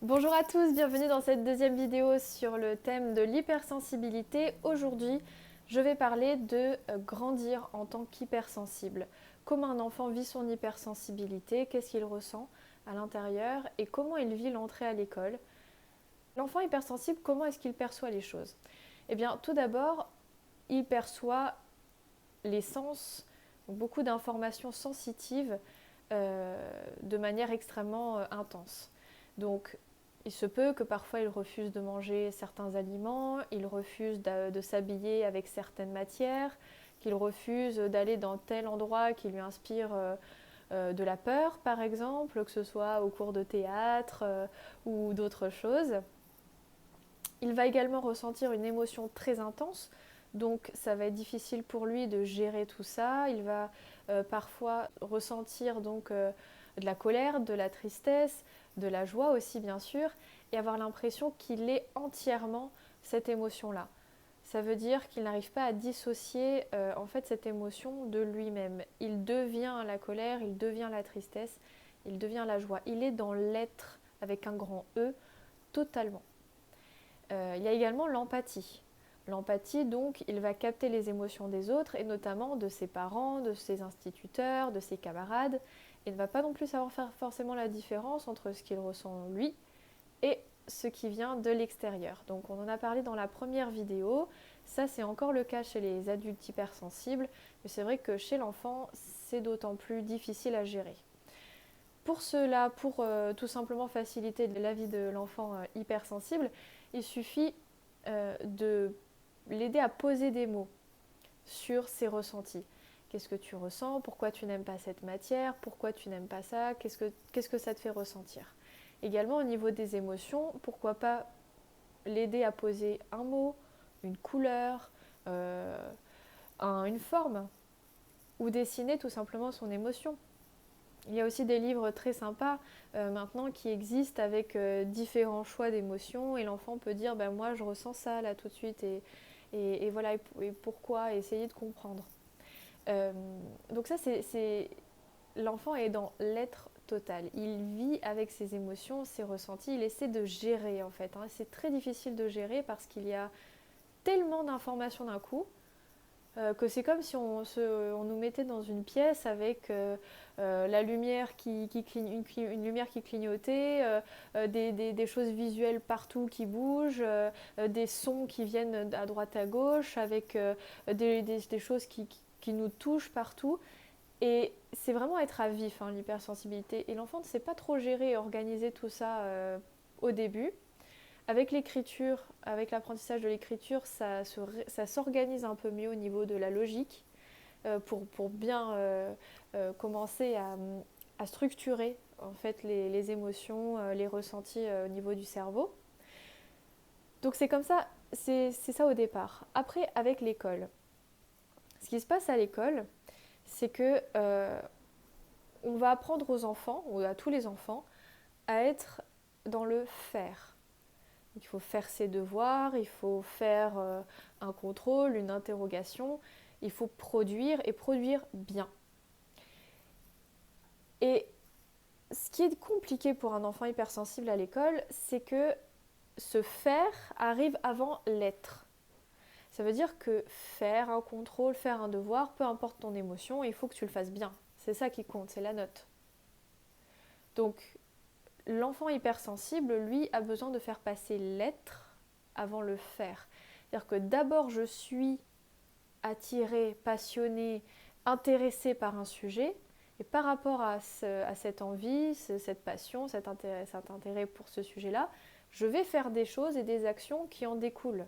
Bonjour à tous, bienvenue dans cette deuxième vidéo sur le thème de l'hypersensibilité. Aujourd'hui, je vais parler de grandir en tant qu'hypersensible. Comment un enfant vit son hypersensibilité, qu'est-ce qu'il ressent à l'intérieur et comment il vit l'entrée à l'école. L'enfant hypersensible, comment est-ce qu'il perçoit les choses? Eh bien, tout d'abord, il perçoit les sens, beaucoup d'informations sensitives de manière extrêmement intense. Donc, il se peut que parfois il refuse de manger certains aliments, il refuse de s'habiller avec certaines matières, qu'il refuse d'aller dans tel endroit qui lui inspire de la peur, par exemple, que ce soit au cours de théâtre ou d'autres choses. Il va également ressentir une émotion très intense, donc ça va être difficile pour lui de gérer tout ça. Il va parfois ressentir de la colère, de la tristesse, de la joie aussi bien sûr, et avoir l'impression qu'il est entièrement cette émotion-là. Ça veut dire qu'il n'arrive pas à dissocier en fait cette émotion de lui-même. Il devient la colère, il devient la tristesse, il devient la joie. Il est dans l'être avec un grand E totalement. Il y a également l'empathie. L'empathie, donc, il va capter les émotions des autres, et notamment de ses parents, de ses instituteurs, de ses camarades, et ne va pas non plus savoir faire forcément la différence entre ce qu'il ressent lui et ce qui vient de l'extérieur. Donc on en a parlé dans la première vidéo, ça c'est encore le cas chez les adultes hypersensibles, mais c'est vrai que chez l'enfant, c'est d'autant plus difficile à gérer. Pour cela, pour tout simplement faciliter la vie de l'enfant hypersensible, il suffit de l'aider à poser des mots sur ses ressentis. Qu'est-ce que tu ressens? Pourquoi tu n'aimes pas cette matière? Pourquoi tu n'aimes pas ça? Qu'est-ce que ça te fait ressentir? Également au niveau des émotions, pourquoi pas l'aider à poser un mot, une couleur, une forme, ou dessiner tout simplement son émotion. Il y a aussi des livres très sympas maintenant qui existent avec différents choix d'émotions et l'enfant peut dire ben, moi je ressens ça là tout de suite et voilà et pourquoi et essayer de comprendre. Euh, donc ça c'est l'enfant est dans l'être total. Il vit avec ses émotions, ses ressentis, il essaie de gérer en fait. C'est très difficile de gérer parce qu'il y a tellement d'informations d'un coup que c'est comme si on nous mettait dans une pièce avec la lumière une lumière qui clignotait, des choses visuelles partout qui bougent, des sons qui viennent à droite à gauche, avec des choses qui nous touchent partout. Et c'est vraiment être à vif, hein, l'hypersensibilité. Et l'enfant ne sait pas trop gérer et organiser tout ça au début. Avec l'écriture, avec l'apprentissage de l'écriture, ça s'organise un peu mieux au niveau de la logique pour bien commencer à structurer en fait les émotions, les ressentis au niveau du cerveau. Donc c'est comme ça, c'est ça au départ. Après, avec l'école, ce qui se passe à l'école, c'est que on va apprendre aux enfants, ou à tous les enfants, à être dans le faire. Donc, il faut faire ses devoirs, il faut faire un contrôle, une interrogation, il faut produire et produire bien. Et ce qui est compliqué pour un enfant hypersensible à l'école, c'est que ce faire arrive avant l'être. Ça veut dire que faire un contrôle, faire un devoir, peu importe ton émotion, il faut que tu le fasses bien. C'est ça qui compte, c'est la note. Donc l'enfant hypersensible, lui, a besoin de faire passer l'être avant le faire. C'est-à-dire que d'abord je suis attiré, passionné, intéressé par un sujet, et par rapport à cette envie, cette passion, cet intérêt pour ce sujet-là, je vais faire des choses et des actions qui en découlent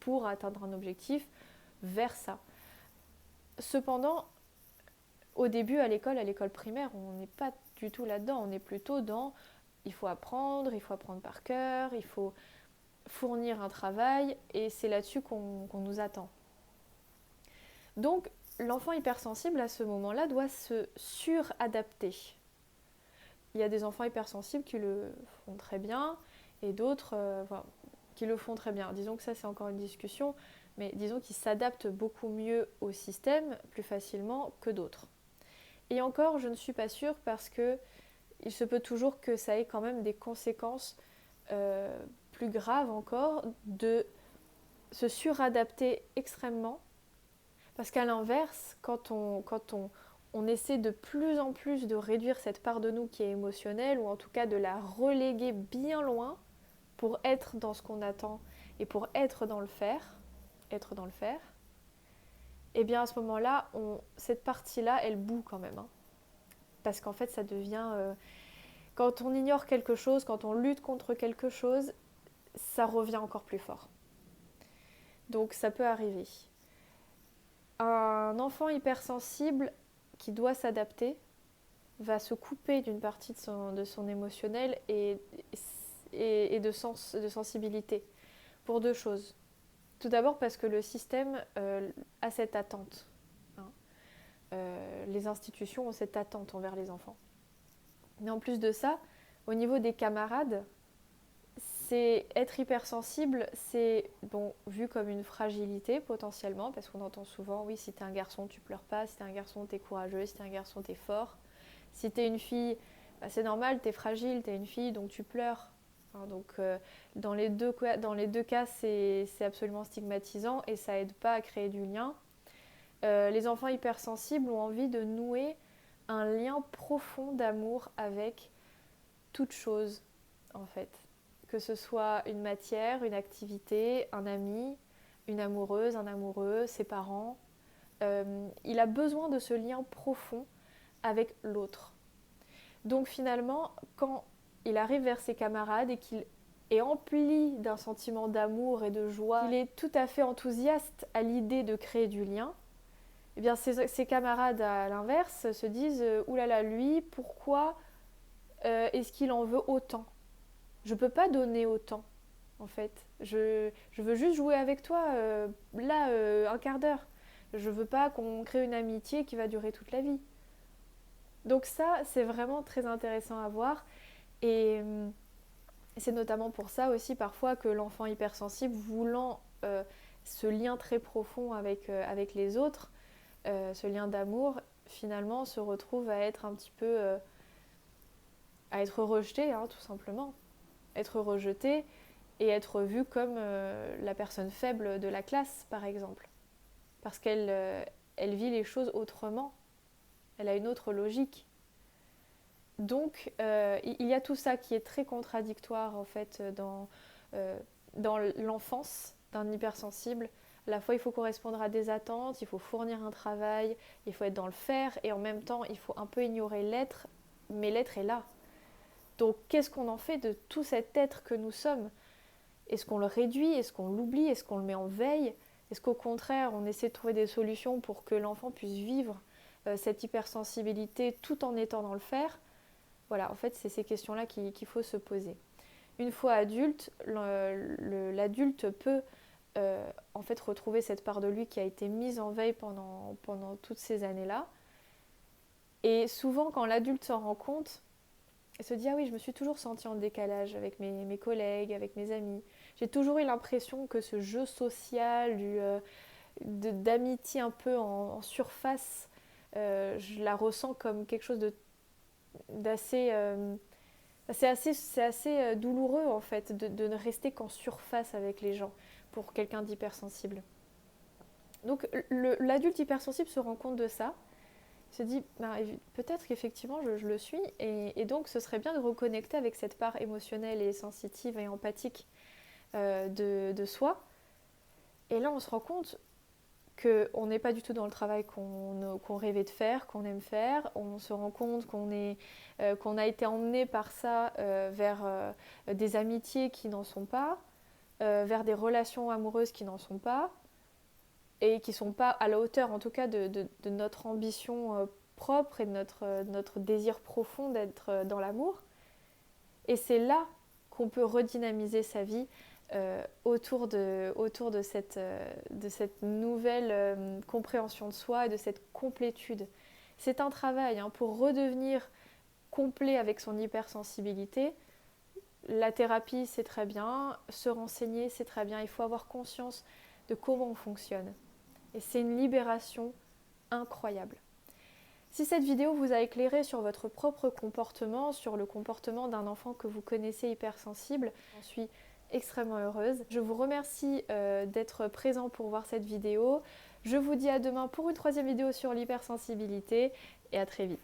pour atteindre un objectif vers ça. Cependant, au début, à l'école primaire, on n'est pas du tout là-dedans. On est plutôt dans il faut apprendre par cœur, il faut fournir un travail, et c'est là-dessus qu'on nous attend. Donc, l'enfant hypersensible, à ce moment-là, doit se suradapter. Il y a des enfants hypersensibles qui le font très bien, et d'autres voilà, qui le font très bien. Disons que ça, c'est encore une discussion, mais disons qu'ils s'adaptent beaucoup mieux au système, plus facilement que d'autres. Et encore, je ne suis pas sûre parce que il se peut toujours que ça ait quand même des conséquences plus grave encore, de se suradapter extrêmement. Parce qu'à l'inverse, on essaie de plus en plus de réduire cette part de nous qui est émotionnelle, ou en tout cas de la reléguer bien loin pour être dans ce qu'on attend et pour être dans le faire, et bien à ce moment-là, cette partie-là, elle bout quand même. Hein. Parce qu'en fait, ça devient... quand on ignore quelque chose, quand on lutte contre quelque chose, ça revient encore plus fort. Donc ça peut arriver. Un enfant hypersensible qui doit s'adapter va se couper d'une partie de son émotionnel et de sensibilité pour deux choses. Tout d'abord parce que le système a cette attente. Hein. Les institutions ont cette attente envers les enfants. Mais en plus de ça, au niveau des camarades, être hypersensible, c'est vu comme une fragilité potentiellement, parce qu'on entend souvent, oui, si t'es un garçon, tu pleures pas, si t'es un garçon, t'es courageux, si t'es un garçon, t'es fort. Si t'es une fille, c'est normal, t'es fragile, t'es une fille, donc tu pleures. Hein, donc dans les deux cas, c'est absolument stigmatisant et ça aide pas à créer du lien. Les enfants hypersensibles ont envie de nouer un lien profond d'amour avec toute chose, en fait. Que ce soit une matière, une activité, un ami, une amoureuse, un amoureux, ses parents. Il a besoin de ce lien profond avec l'autre. Donc finalement, quand il arrive vers ses camarades et qu'il est empli d'un sentiment d'amour et de joie, il est tout à fait enthousiaste à l'idée de créer du lien, eh bien ses camarades à l'inverse se disent « Oulala, lui, pourquoi est-ce qu'il en veut autant ? Je ne peux pas donner autant, en fait. Je veux juste jouer avec toi, un quart d'heure. Je ne veux pas qu'on crée une amitié qui va durer toute la vie. » Donc ça, c'est vraiment très intéressant à voir. Et c'est notamment pour ça aussi parfois que l'enfant hypersensible, voulant ce lien très profond avec les autres, ce lien d'amour, finalement se retrouve à être un petit peu... à être rejeté, hein, tout simplement. Être rejeté et être vu comme la personne faible de la classe, par exemple. Parce qu'elle vit les choses autrement. Elle a une autre logique. Donc, il y a tout ça qui est très contradictoire, en fait, dans l'enfance d'un hypersensible. À la fois, il faut correspondre à des attentes, il faut fournir un travail, il faut être dans le faire, et en même temps, il faut un peu ignorer l'être, mais l'être est là. Donc, qu'est-ce qu'on en fait de tout cet être que nous sommes ? Est-ce qu'on le réduit ? Est-ce qu'on l'oublie ? Est-ce qu'on le met en veille ? Est-ce qu'au contraire, on essaie de trouver des solutions pour que l'enfant puisse vivre cette hypersensibilité tout en étant dans le faire ? Voilà, en fait, c'est ces questions-là qu'il faut se poser. Une fois adulte, l'adulte peut en fait retrouver cette part de lui qui a été mise en veille pendant toutes ces années-là. Et souvent, quand l'adulte s'en rend compte, il se dit « Ah oui, je me suis toujours sentie en décalage avec mes collègues, avec mes amis. J'ai toujours eu l'impression que ce jeu social, d'amitié un peu en surface, je la ressens comme quelque chose d'assez... c'est assez douloureux en fait de ne rester qu'en surface avec les gens pour quelqu'un d'hypersensible. » Donc l'adulte hypersensible se rend compte de ça. Il se dit, peut-être qu'effectivement je le suis, et donc ce serait bien de reconnecter avec cette part émotionnelle et sensitive et empathique de soi. Et là on se rend compte qu'on n'est pas du tout dans le travail qu'on rêvait de faire, qu'on aime faire. On se rend compte qu'on a été emmené par ça vers des amitiés qui n'en sont pas, vers des relations amoureuses qui n'en sont pas, et qui ne sont pas à la hauteur en tout cas de notre ambition propre et de notre désir profond d'être dans l'amour. Et c'est là qu'on peut redynamiser sa vie autour de cette nouvelle compréhension de soi et de cette complétude. C'est un travail pour redevenir complet avec son hypersensibilité. La thérapie, c'est très bien. Se renseigner, c'est très bien. Il faut avoir conscience de comment on fonctionne. Et c'est une libération incroyable. Si cette vidéo vous a éclairé sur votre propre comportement, sur le comportement d'un enfant que vous connaissez hypersensible, j'en suis extrêmement heureuse. Je vous remercie d'être présent pour voir cette vidéo. Je vous dis à demain pour une troisième vidéo sur l'hypersensibilité et à très vite.